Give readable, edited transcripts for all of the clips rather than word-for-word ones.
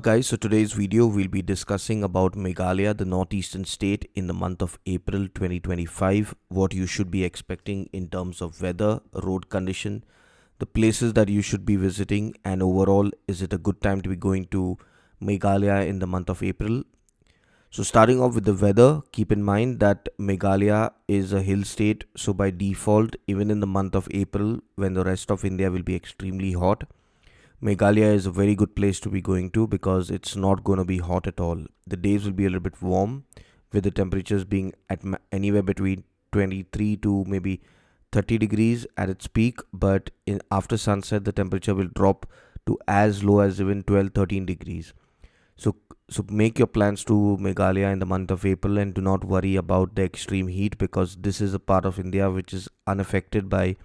Guys, so today's video we'll be discussing about Meghalaya, the northeastern state in the month of April 2025, what you should be expecting in terms of weather, road condition, the places that you should be visiting, and overall, is it a good time to be going to Meghalaya in the month of April? So starting off with the weather, keep in mind that Meghalaya is a hill state, so by default, even in the month of April, when the rest of India will be extremely hot, Meghalaya is a very good place to be going to because it's not going to be hot at all. The days will be a little bit warm, with the temperatures being at anywhere between 23 to maybe 30 degrees at its peak, but after sunset the temperature will drop to as low as even 12-13 degrees. So make your plans to Meghalaya in the month of April and do not worry about the extreme heat because this is a part of India which is unaffected by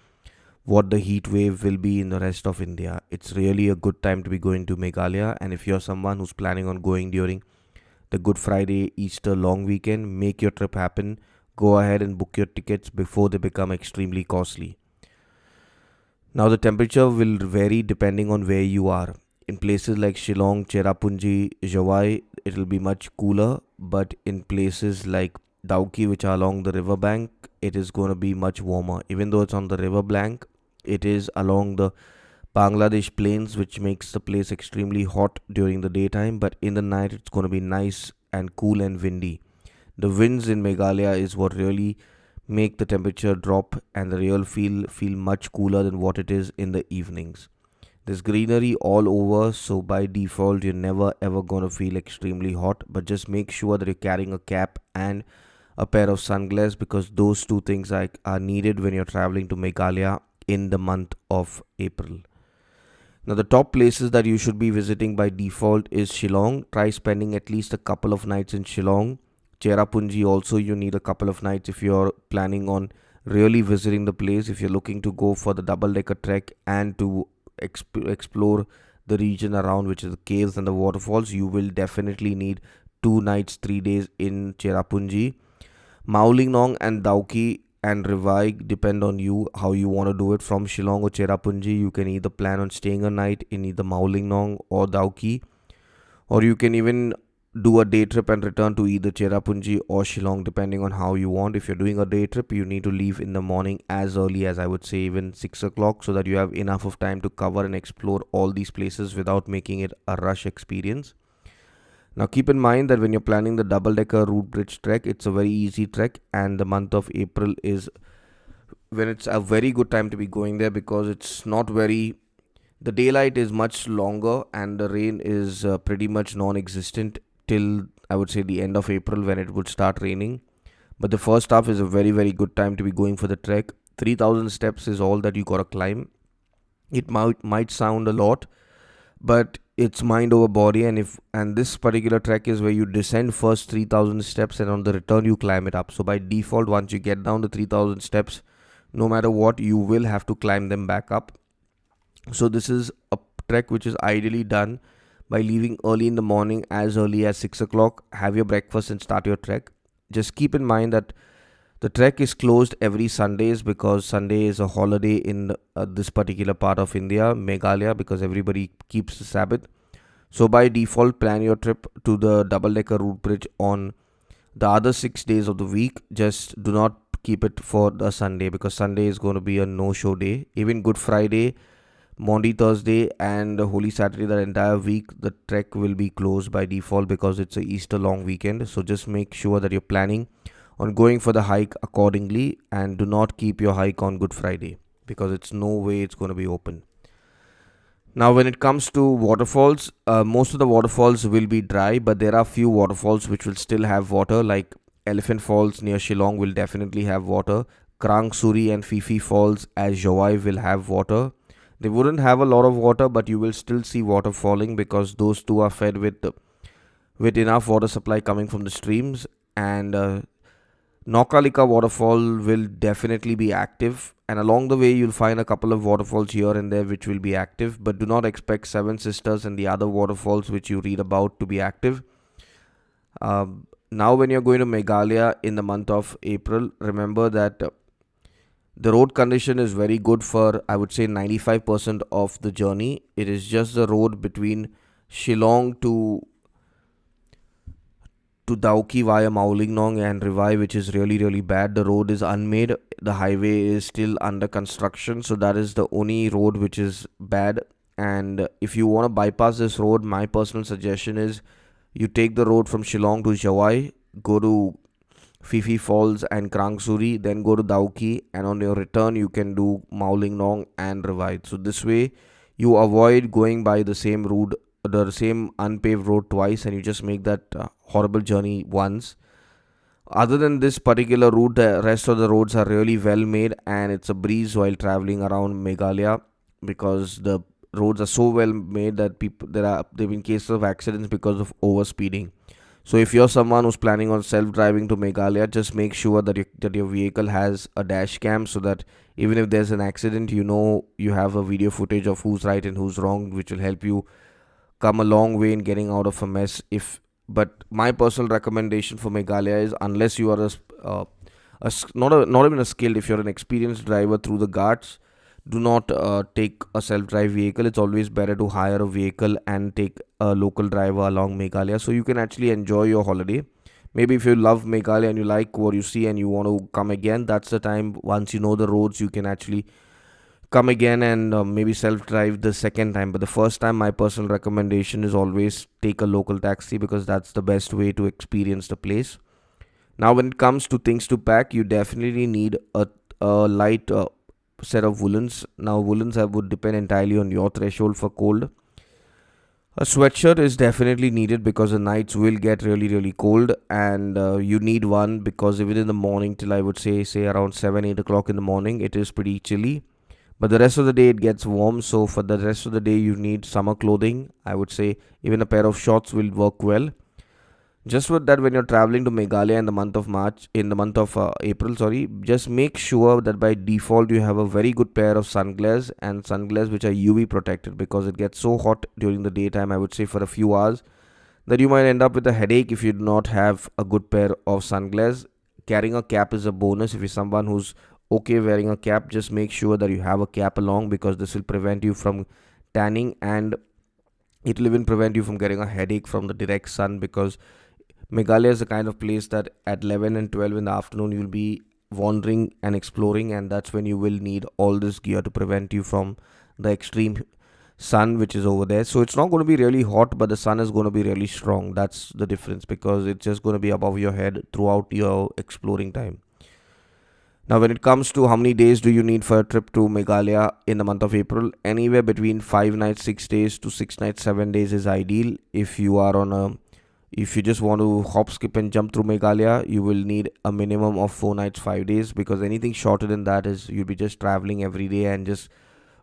what the heat wave will be in the rest of India. It's really a good time to be going to Meghalaya, and if you're someone who's planning on going during the Good Friday Easter long weekend, make your trip happen. Go ahead and book your tickets before they become extremely costly. Now the temperature will vary depending on where you are. In places like Shillong, Cherrapunji, Jawai, it will be much cooler, but in places like Dauki, which are along the river bank, it is going to be much warmer. Even though it's on the river bank, it is along the Bangladesh plains, which makes the place extremely hot during the daytime, but in the night it's going to be nice and cool and windy. The winds in Meghalaya is what really make the temperature drop and the real feel much cooler than what it is in the evenings. There's greenery all over, so by default you're never ever gonna feel extremely hot, but just make sure that you're carrying a cap and a pair of sunglasses because those two things are needed when you're traveling to Meghalaya in the month of April. Now the top places that you should be visiting by default is Shillong. Try spending at least a couple of nights in Shillong. Cherrapunji also you need a couple of nights if you're planning on really visiting the place. If you're looking to go for the double-decker trek and to explore the region around, which is the caves and the waterfalls, you will definitely need 2 nights 3 days in Cherrapunji. Mawlyngnoung and Dauki and Rivai depend on you how you want to do it. From Shillong or Cherrapunji, you can either plan on staying a night in either Mawlyngnoung or Dauki, or you can even do a day trip and return to either Cherrapunji or Shillong depending on how you want. If you're doing a day trip, you need to leave in the morning as early as I would say even 6 o'clock so that you have enough of time to cover and explore all these places without making it a rush experience. Now keep in mind that when you're planning the double-decker route bridge trek, it's a very easy trek, and the month of April is when it's a very good time to be going there because it's not very, the daylight is much longer and the rain is pretty much non-existent till I would say the end of April when it would start raining. But the first half is a very good time to be going for the trek. 3000 steps is all that you gotta climb. It might sound a lot, but it's mind over body, and this particular trek is where you descend first 3000 steps and on the return you climb it up. So by default, once you get down to 3000 steps, no matter what, you will have to climb them back up. So this is a trek which is ideally done by leaving early in the morning, as early as 6 o'clock. Have your breakfast and start your trek. Just keep in mind that the trek is closed every Sundays because Sunday is a holiday in this particular part of India, Meghalaya, because everybody keeps the Sabbath. So by default, plan your trip to the double-decker route bridge on the other 6 days of the week. Just do not keep it for the Sunday because Sunday is going to be a no-show day. Even Good Friday, Maundy Thursday and Holy Saturday, that entire week, the trek will be closed by default because it's a Easter long weekend. So just make sure that you're planning on going for the hike accordingly and do not keep your hike on Good Friday because it's no way it's going to be open. Now when it comes to waterfalls, most of the waterfalls will be dry, but there are few waterfalls which will still have water, like Elephant Falls near Shillong will definitely have water. Krang Suri and Fifi Falls as Jawai will have water. They wouldn't have a lot of water, but you will still see water falling because those two are fed with enough water supply coming from the streams. And Nokalika waterfall will definitely be active, and along the way you'll find a couple of waterfalls here and there which will be active, but do not expect Seven Sisters and the other waterfalls which you read about to be active. Now when you're going to Meghalaya in the month of April, remember that the road condition is very good for, I would say, 95% of the journey. It is just the road between Shillong to Dauki via Mawlingnong and Rivai, which is really, really bad. The road is unmade. The highway is still under construction. So that is the only road which is bad. And if you want to bypass this road, my personal suggestion is you take the road from Shillong to Jawai, go to Fifi Falls and Krangsuri, then go to Dauki, and on your return, you can do Mawlingnong and Rivai. So this way, you avoid going by the same unpaved road twice, and you just make that horrible journey once. Other than this particular route, the rest of the roads are really well made, and it's a breeze while traveling around Meghalaya because the roads are so well made that there have been cases of accidents because of overspeeding. So if you're someone who's planning on self-driving to Meghalaya, just make sure that your vehicle has a dash cam so that even if there's an accident, you know you have a video footage of who's right and who's wrong, which will help you come a long way in getting out of a mess. If But my personal recommendation for Meghalaya is, unless you are not even a skilled, if you're an experienced driver through the Ghats, do not take a self-drive vehicle. It's always better to hire a vehicle and take a local driver along Meghalaya so you can actually enjoy your holiday. Maybe if you love Meghalaya and you like what you see and you want to come again, that's the time. Once you know the roads, you can actually come again and maybe self-drive the second time. But the first time, my personal recommendation is always take a local taxi because that's the best way to experience the place. Now when it comes to things to pack, you definitely need a light set of woolens. Now woolens would depend entirely on your threshold for cold. A sweatshirt is definitely needed because the nights will get really, really cold, and you need one because even in the morning, till I would say around 7 8 o'clock in the morning, it is pretty chilly. But the rest of the day it gets warm, so for the rest of the day you need summer clothing. I would say even a pair of shorts will work well. Just with that, when you're traveling to Meghalaya in the month of April, sorry, just make sure that by default you have a very good pair of sunglasses and sunglasses which are UV protected because it gets so hot during the daytime, I would say for a few hours, that you might end up with a headache if you do not have a good pair of sunglasses. Carrying a cap is a bonus. If you're someone who's okay wearing a cap, just make sure that you have a cap along because this will prevent you from tanning, and it will even prevent you from getting a headache from the direct sun because Meghalaya is the kind of place that at 11 and 12 in the afternoon you'll be wandering and exploring, and that's when you will need all this gear to prevent you from the extreme sun which is over there. So it's not going to be really hot, but the sun is going to be really strong. That's the difference because it's just going to be above your head throughout your exploring time. Now, when it comes to how many days do you need for a trip to Meghalaya in the month of April, anywhere between 5 nights, 6 days to 6 nights, 7 days is ideal. If you just want to hop, skip, and jump through Meghalaya, you will need a minimum of 4 nights, 5 days because anything shorter than that is you'll be just traveling every day and just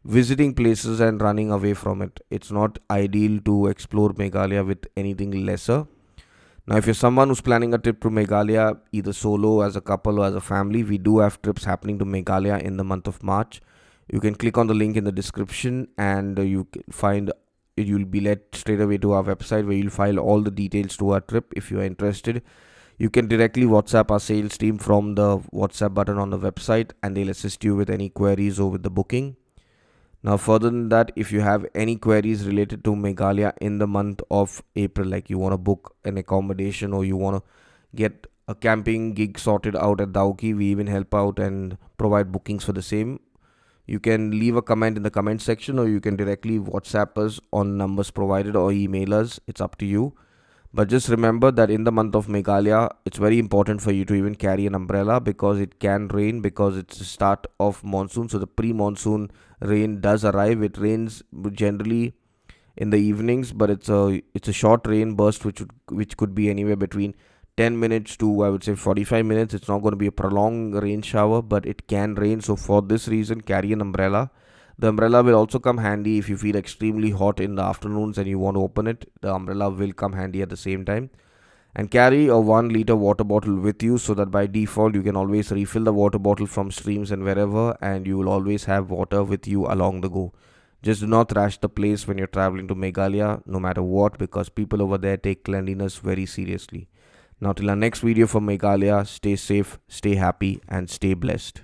visiting places and running away from it. It's not ideal to explore Meghalaya with anything lesser. Now, if you're someone who's planning a trip to Meghalaya, either solo, as a couple, or as a family, we do have trips happening to Meghalaya in the month of March. You can click on the link in the description and you can find you'll be led straight away to our website where you'll find all the details to our trip. If you are interested, you can directly WhatsApp our sales team from the WhatsApp button on the website and they'll assist you with any queries or with the booking. Now, further than that, if you have any queries related to Meghalaya in the month of April, like you want to book an accommodation or you want to get a camping gig sorted out at Dauki, we even help out and provide bookings for the same. You can leave a comment in the comment section or you can directly WhatsApp us on numbers provided or email us. It's up to you. But just remember that in the month of Meghalaya, it's very important for you to even carry an umbrella because it can rain because it's the start of monsoon. So the pre-monsoon rain does arrive. It rains generally in the evenings, but it's a short rain burst which could be anywhere between 10 minutes to I would say 45 minutes. It's not going to be a prolonged rain shower, but it can rain. So for this reason, carry an umbrella. The umbrella will also come handy if you feel extremely hot in the afternoons and you want to open it. The umbrella will come handy at the same time. And carry a 1 liter water bottle with you so that by default you can always refill the water bottle from streams and wherever, and you will always have water with you along the go. Just do not trash the place when you're traveling to Meghalaya, no matter what, because people over there take cleanliness very seriously. Now till our next video from Meghalaya, stay safe, stay happy, and stay blessed.